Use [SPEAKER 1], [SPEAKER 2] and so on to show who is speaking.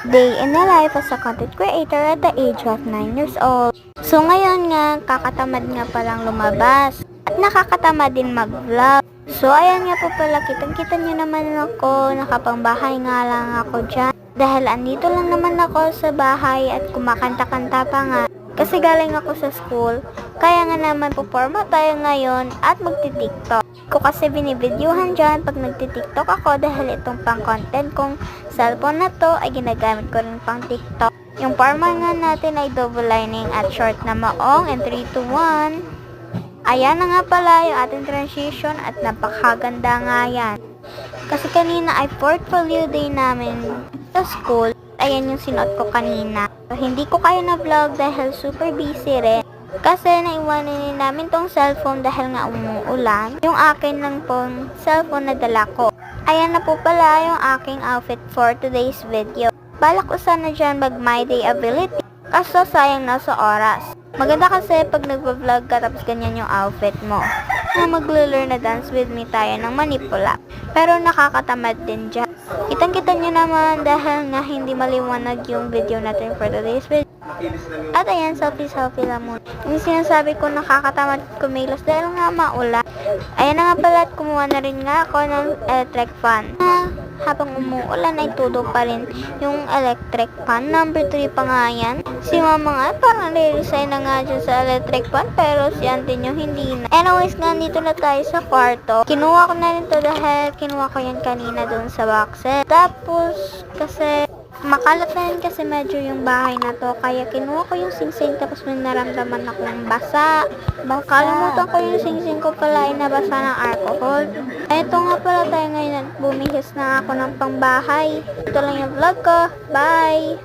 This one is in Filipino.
[SPEAKER 1] Day in the life as a content creator at the age of 9 years old. So ngayon nga, kakatamad nga palang lumabas. At nakakatamad din mag-vlog. So ayan nga po pala, kitang-kita nyo naman ako, nakapangbahay nga lang ako dyan. Dahil andito lang naman ako sa bahay at kumakanta-kanta pa nga. Kasi galing ako sa school, kaya nga naman puporma tayo ngayon at magti-tiktok. Ko kasi binivideohan dyan pag nagti-tiktok ako dahil itong pang content kong cellphone na to ay ginagamit ko rin pang tiktok. Yung forma nga natin ay double lining at short na maong and 3 to 1. Ayan na nga pala yung ating transition at napakaganda nga yan. Kasi kanina ay portfolio day namin sa school. Ayan yung sinuot ko kanina. So, hindi ko kaya na vlog dahil super busy rin. Kasi naiwanan din namin tong cellphone dahil nga umuulan. Yung akin lang pong cellphone na dala ko. Ayan na po pala yung aking outfit for today's video. Balak ko sana dyan mag my day ability. Kaso sayang na sa oras. Maganda kasi pag nagpa-vlog ka tapos ganyan yung outfit mo. Na maglo-learn na dance with me tayo ng manipula. Pero nakakatamad din dyan. Kitang-kita nyo naman dahil nga hindi maliwanag yung video natin for today's video. At ayan, selfie-selfie lang muna. Yung sinasabi ko nakakatamad kumilos dahil nga maulan. Ayan na nga pala at kumuha na rin nga ako ng electric fan. Habang umuulan ay tudo pa rin yung electric fan. Number 3 pa nga yan. Si mama nga parang re-resign na nga dyan sa electric fan pero si auntie nyo hindi na. Anyways nga, dito na tayo sa kwarto. Kinuha ko na rin to dahil kinuha ko yan kanina dun sa boxes. Tapos kasi makalat na rin kasi medyo yung bahay na to. Kaya kinuha ko yung singsing tapos may naramdaman akong basa. Kalimutan ko yung singsing ko pala ay nabasa ng alcohol. Eto nga pala tayo ngayon at bumihis na ako ng pangbahay. Ito lang yung vlog ko. Bye!